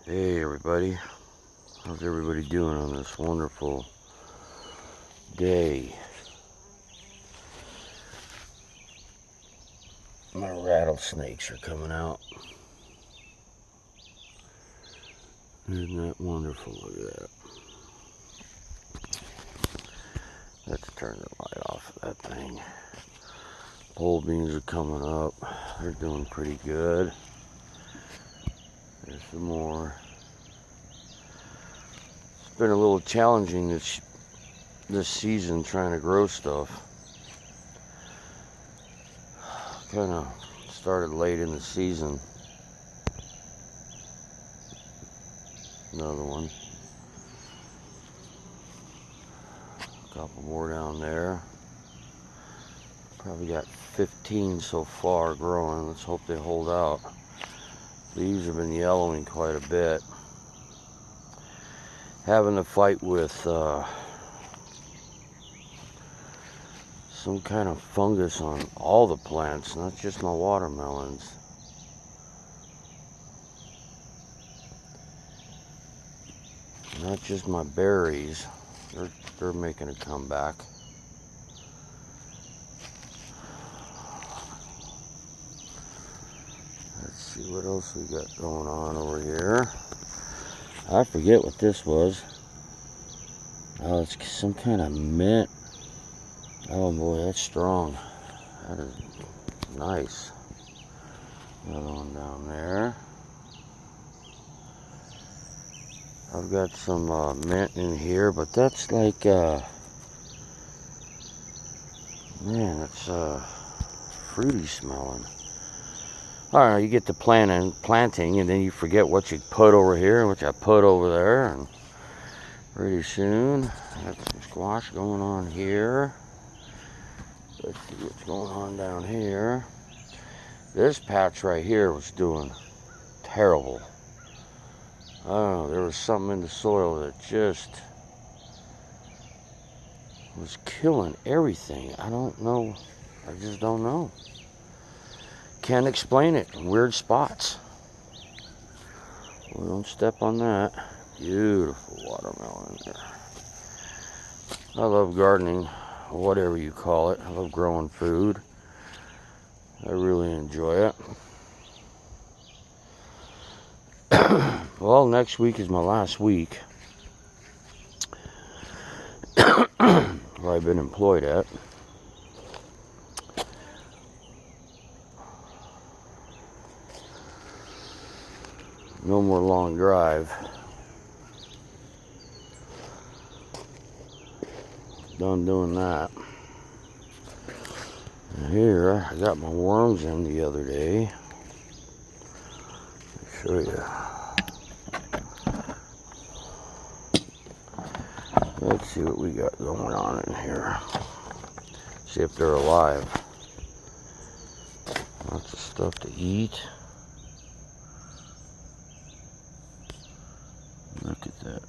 Hey everybody, how's everybody doing on this wonderful day? My rattlesnakes are coming out. Isn't that wonderful? Look at that. Let's turn the light off of that thing. Pole beans are coming up. They're doing pretty good. There's some more. It's been a little challenging this season trying to grow stuff. Kind of started late in the season. Another one. A couple more down there. Probably got 15 so far growing. Let's hope they hold out. Leaves have been yellowing quite a bit. Having to fight with some kind of fungus on all the plants, not just my watermelons. Not just my berries. They're making a comeback. Let's see what else we got going on over here. I forget what this was. Oh, it's some kind of mint. Oh boy, that's strong. That is nice. Another one down there. I've got some mint in here, but that's like, man, it's fruity smelling. Alright, you get to planting, and then you forget what you put over here and what I put over there, and pretty soon, got some squash going on here. Let's see what's going on down here. This patch right here was doing terrible. I don't know, there was something in the soil that just was killing everything. I don't know. I just don't know. Can't explain it. Weird spots. Well, don't step on that. Beautiful watermelon there. I love gardening, whatever you call it. I love growing food. I really enjoy it. Well, next week is my last week where I've been employed at. No more long drive. Done doing that. And here, I got my worms in the other day. I'll show you. Let's see what we got going on in here. See if they're alive. Lots of stuff to eat. Look at that.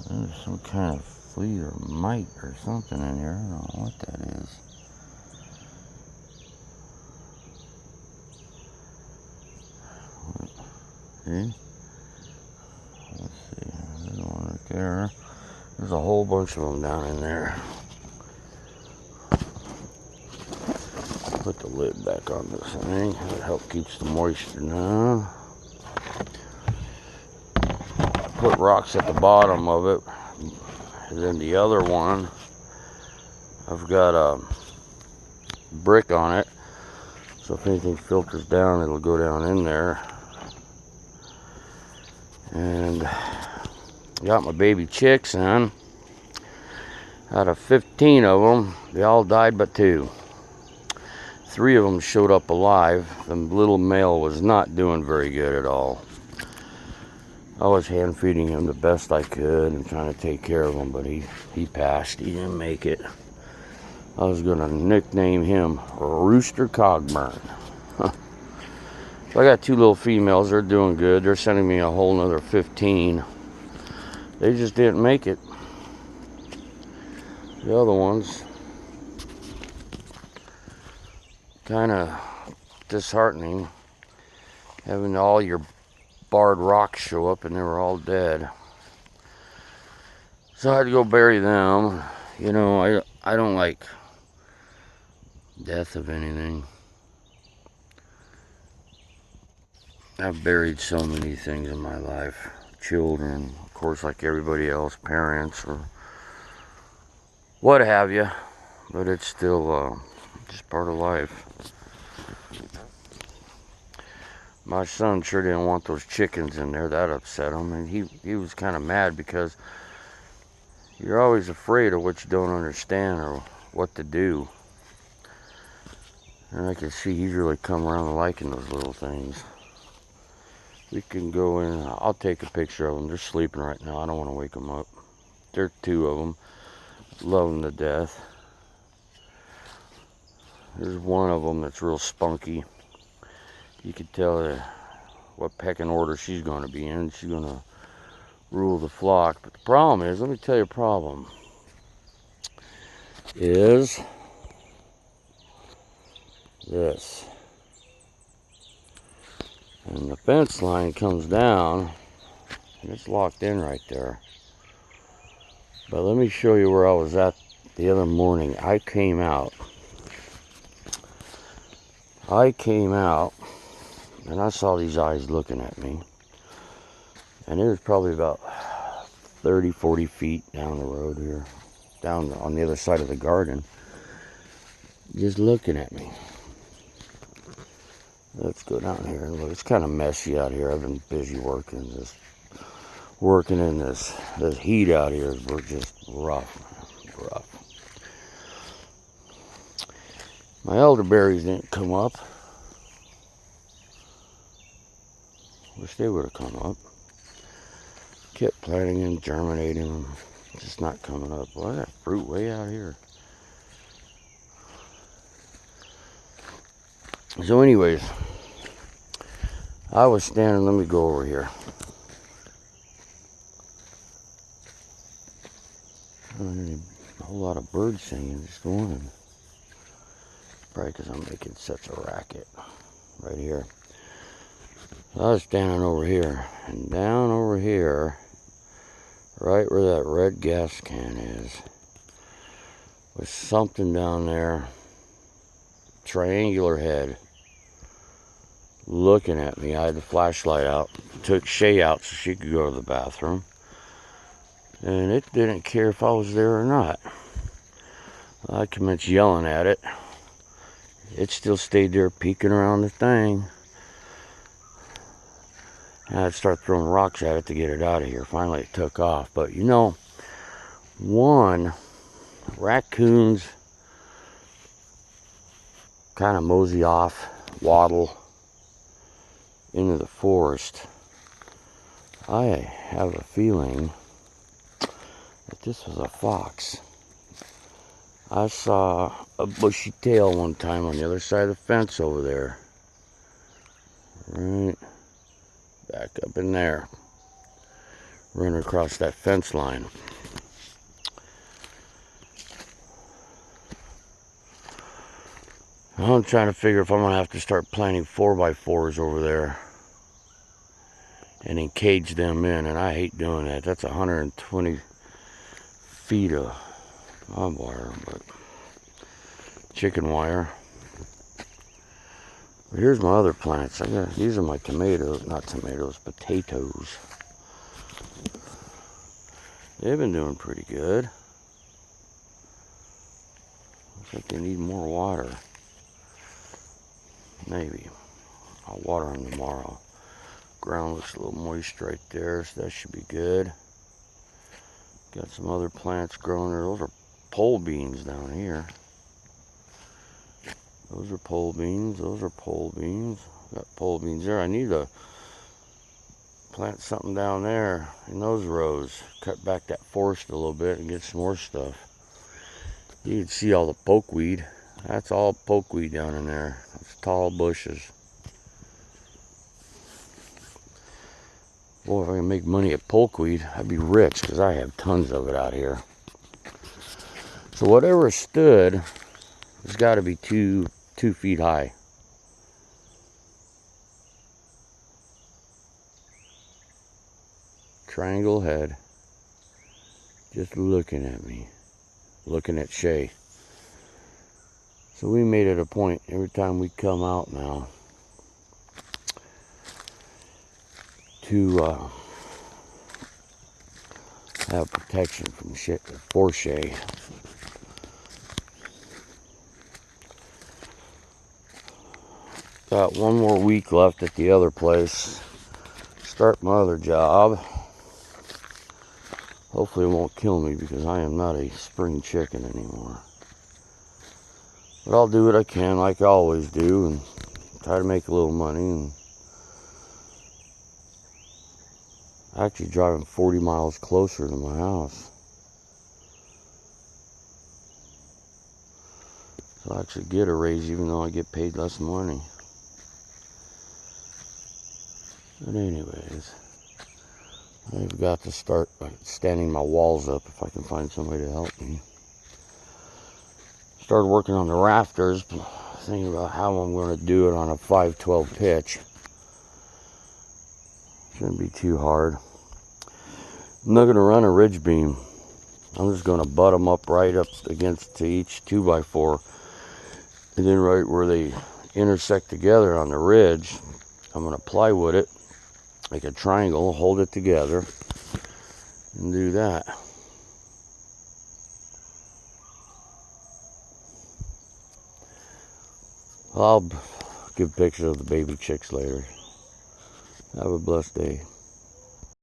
There's some kind of flea or mite or something in here. I don't know what that is. See? Let's see. There's one right there. There's a whole bunch of them down in there. Put the lid back on this thing. That helps keeps the moisture down. Put rocks at the bottom of it, and then the other one, I've got a brick on it, so if anything filters down, it'll go down in there. And got my baby chicks in. Out of 15 of them, they all died but 2. 3 of them showed up alive. The little male was not doing very good at all. I was hand feeding him the best I could and trying to take care of him, but he passed. He didn't make it. I was going to nickname him Rooster Cogburn. So I got 2 little females. They're doing good. They're sending me a whole nother 15. They just didn't make it. The other ones, kind of disheartening. having all your barred rocks show up and they were all dead. So I had to go bury them. You know, I don't like death of anything. I've buried so many things in my life. Children, of course, like everybody else, parents, or what have you. But it's still just part of life. My son sure didn't want those chickens in there. That upset him. And he was kind of mad because you're always afraid of what you don't understand or what to do. And I can see he's really come around to liking those little things. We can go in. I'll take a picture of them. They're sleeping right now. I don't want to wake them up. There are 2 of them. Love them to death. There's one of them that's real spunky. You can tell what pecking order she's going to be in. She's going to rule the flock. But the problem is, let me tell you a problem, is this. And the fence line comes down, and it's locked in right there. But let me show you where I was at the other morning. I came out, and I saw these eyes looking at me. And it was probably about 30, 40 feet down the road here, down on the other side of the garden, just looking at me. Let's go down here and look. It's kind of messy out here. I've been busy working in this heat out here. We're just rough. My elderberries didn't come up. Wish they would have come up. Kept planting and germinating them. Just not coming up. Why is that fruit way out here? So anyways, I was standing, let me go over here. I don't hear a whole lot of birds singing, just one. Probably because I'm making such a racket right here. So I was standing over here, and down over here, right where that red gas can is, was something down there, triangular head, looking at me. I had the flashlight out, took Shay out so she could go to the bathroom, and it didn't care if I was there or not. I commenced yelling at it. It still stayed there peeking around the thing. And I'd start throwing rocks at it to get it out of here. Finally it took off. But you know, raccoons kind of mosey off, waddle into the forest. I have a feeling that this was a fox. I saw a bushy tail one time on the other side of the fence over there. Right back up in there. Running across that fence line. I'm trying to figure if I'm going to have to start planting 4x4s over there and then cage them in, and I hate doing that. That's 120 feet of barbed wire, but chicken wire. But here's my other plants. These are my tomatoes, not tomatoes, potatoes. They've been doing pretty good. Looks like they need more water. Maybe. I'll water them tomorrow. Ground looks a little moist right there, so that should be good. Got some other plants growing there. Those are pole beans down here. Those are pole beans. Those are pole beans. Got pole beans there. I need to plant something down there in those rows. Cut back that forest a little bit and get some more stuff. You can see all the pokeweed. That's all pokeweed down in there. It's tall bushes. Boy, if I can make money at pokeweed, I'd be rich because I have tons of it out here. So whatever stood has got to be two feet high. triangle head, just looking at me, looking at Shay. So we made it a point every time we come out now to have protection from for Shay. Got one more week left at the other place. Start my other job. Hopefully it won't kill me because I am not a spring chicken anymore. But I'll do what I can like I always do and try to make a little money. And actually driving 40 miles closer to my house. So I actually get a raise even though I get paid less money. But anyways, I've got to start standing my walls up if I can find somebody to help me. Started working on the rafters, thinking about how I'm going to do it on a 5/12 pitch. Shouldn't be too hard. I'm not going to run a ridge beam. I'm just going to butt them up right up against to each 2x4. And then right where they intersect together on the ridge, I'm going to plywood it, make a triangle, hold it together, and do that. I'll give pictures of the baby chicks later. Have a blessed day.